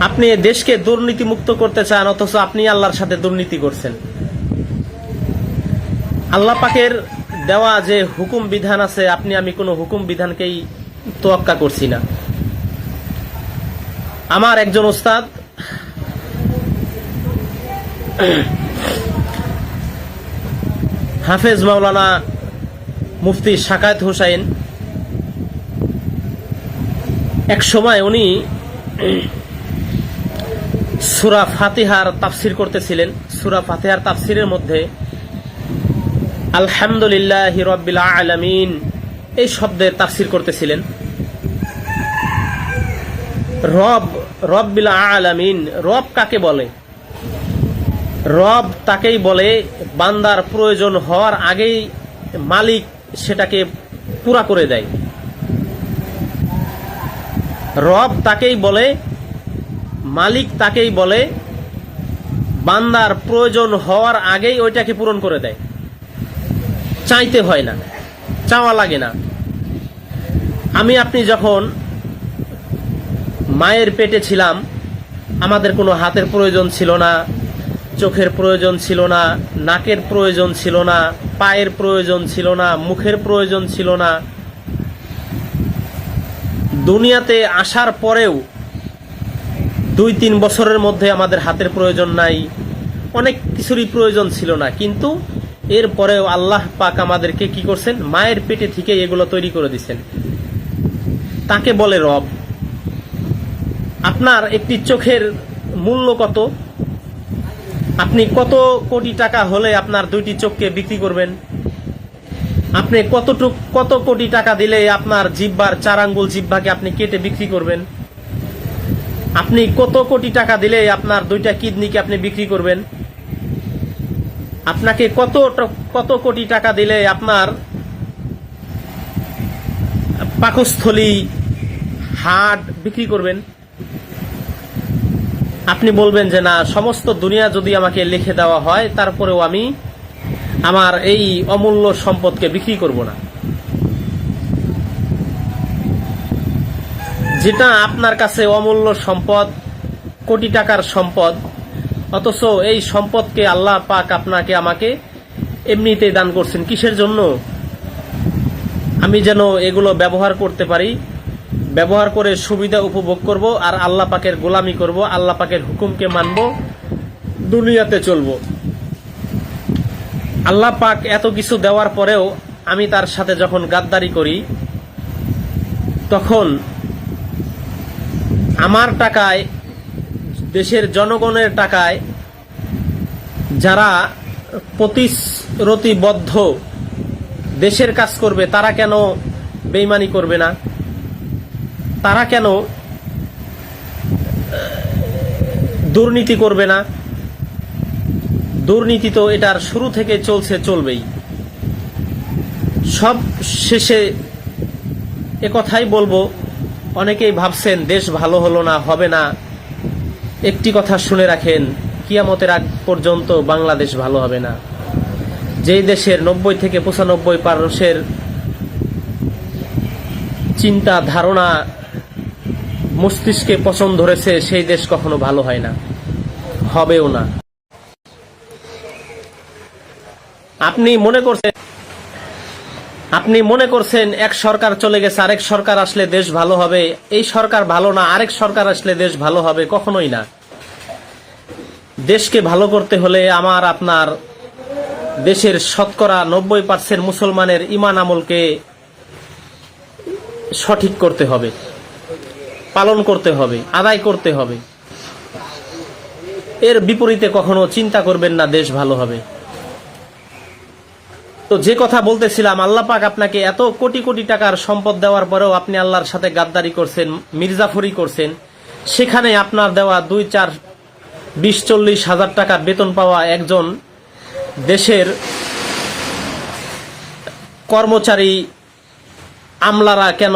আপনি দেশকে দুর্নীতি মুক্ত করতে চান, অথচ আপনি আল্লাহর সাথে দুর্নীতি করছেন। আল্লাহ পাকের দেওয়া যে হুকুম বিধান আছে, আমি কোনো হুকুম বিধানকেই তোয়াক্কা করছি না। আমার একজন ওস্তাদ হাফেজ মাওলানা মুফতি শাকায়েত হোসাইন, এক সময় উনি সূরা ফাতিহার তাফসির করতেছিলেন। সূরা ফাতিহার তাফসিরের মধ্যে আলহামদুলিল্লাহি রাব্বিল আলামিন এই শব্দের তাফসির করতেছিলেন। রব্বিল আলামিন, রব কাকে বলে? রব তাকেই বলে বান্দার প্রয়োজন হওয়ার আগেই মালিক সেটাকে পুরা করে দেয়। রব তাকেই বলে, মালিক তাকেই বলে বান্দার প্রয়োজন হওয়ার আগেই ওইটাকে পূরণ করে দেয়। চাইতে হয় না, চাওয়া লাগে না। আপনি যখন মায়ের পেটে ছিলাম, আমাদের কোনো হাতের প্রয়োজন ছিল না, চোখের প্রয়োজন ছিল না, নাকের প্রয়োজন ছিল না, পায়ের প্রয়োজন ছিল না, মুখের প্রয়োজন ছিল না। দুনিয়াতে আসার পরেও 2-3 বছরের মধ্যে আমাদের হাতের প্রয়োজন নাই, অনেক কিছুরই প্রয়োজন ছিল না। কিন্তু এরপরেও আল্লাহ পাক আমাদেরকে কি করছেন? মায়ের পেটে থেকে এগুলো তৈরি করে দিচ্ছেন। তাকে বলে রব। আপনার একটি চোখের মূল্য কত? আপনি কত কোটি টাকা হলে আপনার 2টি চোখকে বিক্রি করবেন? আপনি কত কোটি টাকা দিলে আপনার জিহ্বার 4 আঙ্গুল জিহ্বাকে আপনি কেটে বিক্রি করবেন? আপনি কত কোটি টাকা দিলে আপনার 2টা কিডনিকে আপনি বিক্রি করবেন? আপনাকে কত কোটি টাকা দিলে আপনার পাকস্থলী, হাড় বিক্রি করবেন? আপনি বলবেন যে না, সমস্ত দুনিয়া যদি আমাকে লিখে দেওয়া হয় তারপরেও আমি আমার এই অমূল্য সম্পদকে বিক্রি করব না। যেটা আপনার কাছে অমূল্য সম্পদ, কোটি টাকার সম্পদ, অথচ এই সম্পদকে আল্লাহ পাক আমাকে এমনিতেই দান করছেন। কিসের জন্য? আমি যেন এগুলো ব্যবহার করতে পারি, ব্যবহার করে সুবিধা উপভোগ করব, আর আল্লাহ পাকের গোলামি করব, আল্লাহ পাকের হুকুমকে মানব, দুনিয়াতে চলব। আল্লাহ পাক এত কিছু দেওয়ার পরেও আমি তার সাথে যখন গাদ্দারি করি, তখন আমার টাকায়, দেশের জনগণের টাকায় যারা প্রতিশ্রুতিবদ্ধ দেশের কাজ করবে, তারা কেন বেঈমানি করবে না? তারা কেন দুর্নীতি করবে না? দুর্নীতি তো এটার শুরু থেকে চলছে, চলবেই। সব শেষে একথাই বলবো, অনেকেই ভাবছেন দেশ ভালো হলো না, হবে না। একটি কথা শুনে রাখেন, কিয়ামতের আগ পর্যন্ত বাংলাদেশ ভালো হবে না। যেই দেশের 90 থেকে 95% চিন্তা ধারণা মস্তিষ্কে পছন্দ ধরেছে, সেই দেশ কখনো ভালো হয় না, হবেও না। আপনি মনে করছেন এক সরকার চলে গেছে, আরেক সরকার আসলে দেশ ভালো হবে। এই সরকার ভালো না, আরেক সরকার আসলে দেশ ভালো হবে, কখনোই না। দেশকে ভালো করতে হলে আপনার দেশের শতকরা 90% মুসলমানের ঈমান আমলকে সঠিক করতে হবে, পালন করতে হবে, আদায় করতে হবে। এর বিপরীতে কখনো চিন্তা করবেন না দেশ ভালো হবে। তো যে কথা বলতেছিলাম, আল্লাহ পাক আপনাকে এত কোটি কোটি টাকার সম্পদ দেওয়ার পরেও আপনি আল্লাহর সাথে গাদ্দারি করছেন, মির্জাফরি করছেন। সেখানে আপনার দেওয়া 2, 4, 20, 40 হাজার টাকা বেতন পাওয়া একজন দেশের কর্মচারী, আমলারা কেন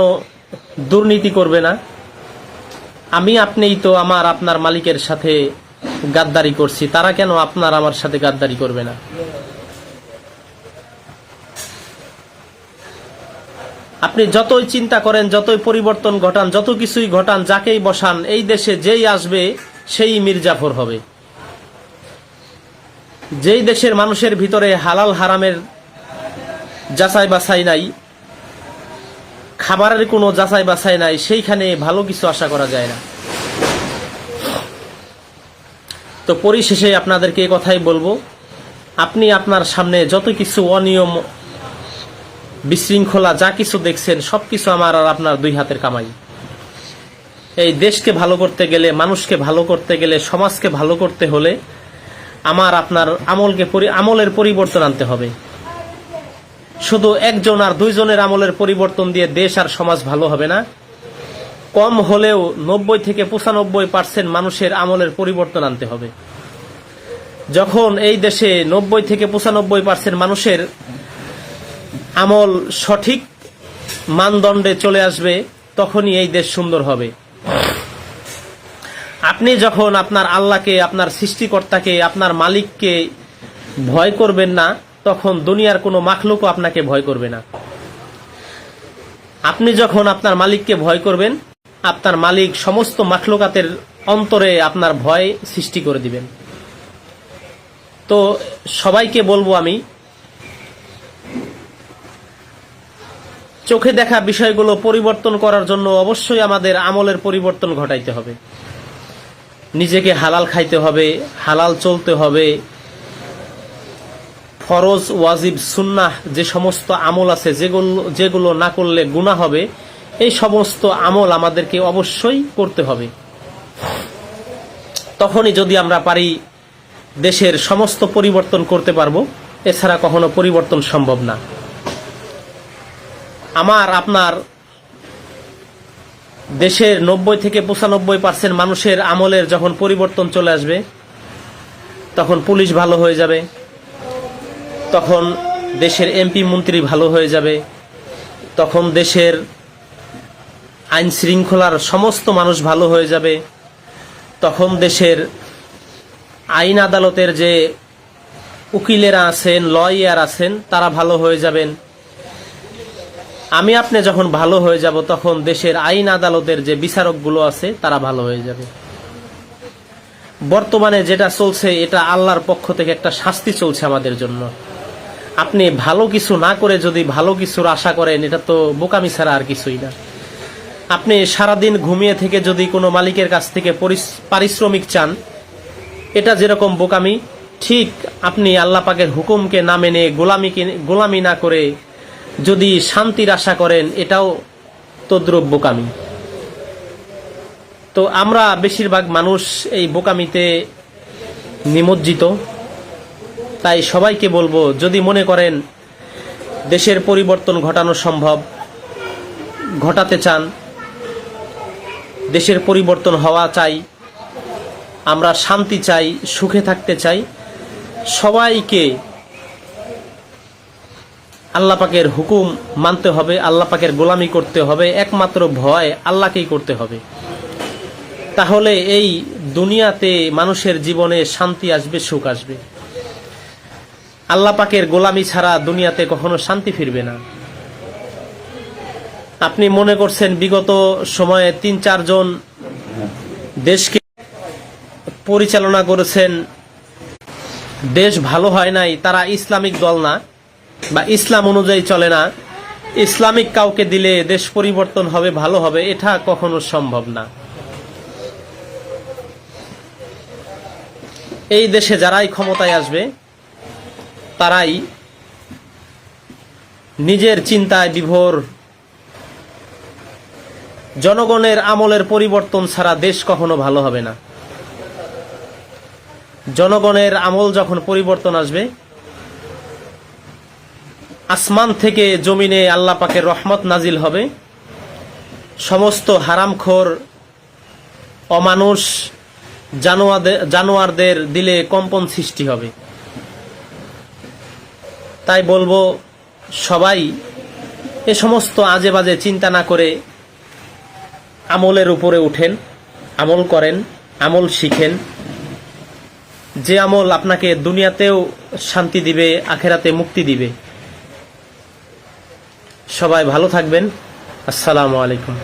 দুর্নীতি করবে না? আপনিই তো আপনার মালিকের সাথে গাদ্দারি করছি, তারা কেন আমার সাথে গাদ্দারি করবে না? আপনি যতই চিন্তা করেন, যতই পরিবর্তন ঘটান, যত কিছুই ঘটান, যাকেই বসান, এই দেশে যেই আসবে সেই মির্জাফর হবে। যেই দেশের মানুষের ভিতরে হালাল হারামের যাচাই বাছাই নাই, খাবারের কোনো যাচাই বাছাই নাই, সেইখানে ভালো কিছু আশা করা যায় না। তো পরিশেষে আপনাদেরকে এই কথাই বলবো, আপনি আপনার সামনে যত কিছু অনিয়ম, বিশৃঙ্খলা যা কিছু দেখছেন, সবকিছু আমার আর আপনার দুই হাতের কামাই। এই দেশকে ভালো করতে গেলে, মানুষকে ভালো করতে গেলে, সমাজকে ভালো করতে হলে আমার আপনার আমলের পরিবর্তন আনতে হবে। শুধু একজন আর দুইজনের আমলের পরিবর্তন দিয়ে দেশ আর সমাজ ভালো হবে না। কম হলেও 90 থেকে 95% মানুষের আমলের পরিবর্তন আনতে হবে। যখন এই দেশে 90 থেকে 95% মানুষের আমল সঠিক মানদণ্ডে চলে আসবে, তখনই এই দেশ সুন্দর হবে। আপনি যখন আপনার আল্লাহকে, আপনার সৃষ্টিকর্তাকে, আপনার মালিককে ভয় করবেন না, তখন দুনিয়ার কোনো মাখলুকও আপনাকে ভয় করবে না। আপনি যখন আপনার মালিককে ভয় করবেন, আপনার মালিক সমস্ত মাখলুকাতের অন্তরে আপনার ভয় সৃষ্টি করে দিবেন। তো সবাইকে বলবো আমি, চোখে দেখা বিষয়গুলো পরিবর্তন করার জন্য অবশ্যই আমাদের আমলের পরিবর্তন ঘটাইতে হবে। নিজেকে হালাল খাইতে হবে, হালাল চলতে হবে। ফরজ, ওয়াজিব, সুন্নাহ যে সমস্ত আমল আছে, যেগুলো না করলে গুনাহ হবে, এই সমস্ত আমল আমাদেরকে অবশ্যই করতে হবে। তখনই যদি আমরা পারি দেশের সমস্ত পরিবর্তন করতে পারবো, এছাড়া কখনো পরিবর্তন সম্ভব না। আমার আপনার দেশের 90 থেকে 95% মানুষের আমলের যখন পরিবর্তন চলে আসবে, তখন পুলিশ ভালো হয়ে যাবে, তখন দেশের এমপি মন্ত্রী ভালো হয়ে যাবে, তখন দেশের আইন শৃঙ্খলার সমস্ত মানুষ ভালো হয়ে যাবে, তখন দেশের আইন আদালতের যে উকিলেরা আছেন, লয়ার আছেন, তারা ভালো হয়ে যাবেন। আমি আপনি যখন ভালো হয়ে যাব, তখন দেশের আইন আদালতের যে বিচারকগুলো আছে তারা ভালো হয়ে যাবে। বর্তমানে যেটা চলছে, এটা আল্লাহর পক্ষ থেকে একটা শাস্তি চলছে আমাদের জন্য। আপনি ভালো কিছু না করে যদি ভালো কিছুর আশা করেন, এটা তো বোকামি ছাড়া আর কিছুই না। আপনি সারাদিন ঘুমিয়ে থেকে যদি কোনো মালিকের কাছ থেকে পারিশ্রমিক চান, এটা যেরকম বোকামি, ঠিক আপনি আল্লাহ পাকের হুকুমকে না মেনে গোলামি না করে যদি শান্তির আশা করেন, এটাও তদ্রুপ বোকামি। তো আমরা বেশিরভাগ মানুষ এই বোকামিতে নিমজ্জিত। তাই সবাইকে বলবো, যদি মনে করেন দেশের পরিবর্তন ঘটানো সম্ভব, ঘটাতে চান, দেশের পরিবর্তন হওয়া চাই, আমরা শান্তি চাই, সুখে থাকতে চাই, সবাইকে আল্লাহ পাকের হুকুম মানতে হবে, আল্লাহ পাকের গোলামি করতে হবে, একমাত্র ভয় আল্লাহকেই করতে হবে। তাহলে এই দুনিয়াতে মানুষের জীবনে শান্তি আসবে, সুখ আসবে। আল্লাহ পাকের গোলামি ছাড়া দুনিয়াতে কখনো শান্তি ফিরবে না। আপনি মনে করছেন বিগত সময়ে 3-4 জন দেশকে পরিচালনা করেছেন, দেশ ভালো হয় নাই, তারা ইসলামিক দল না বা ইসলাম অনুযায়ী চলে না, ইসলামিক কাউকে দিলে দেশ পরিবর্তন হবে, ভালো হবে, এটা কখনো সম্ভব না। এই দেশে যারাই ক্ষমতায় আসবে, তারাই নিজের চিন্তায় বিভোর। জনগণের আমলের পরিবর্তন ছাড়া দেশ কখনো ভালো হবে না। জনগণের আমল যখন পরিবর্তন আসবে, আসমান থেকে জমিনে আল্লাহ পাকের রহমত নাজিল হবে, সমস্ত হারামখোর, অমানুষ, জানোয়ারদের দিলে কম্পন সৃষ্টি হবে। তাই বলবো, সবাই এ সমস্ত আজে বাজে চিন্তা না করে আমলের উপরে উঠেন, আমল করেন, আমল শিখেন। যে আমল আপনাকে দুনিয়াতেও শান্তি দিবে, আখেরাতে মুক্তি দিবে। সবাই ভালো থাকবেন। আসসালামু আলাইকুম।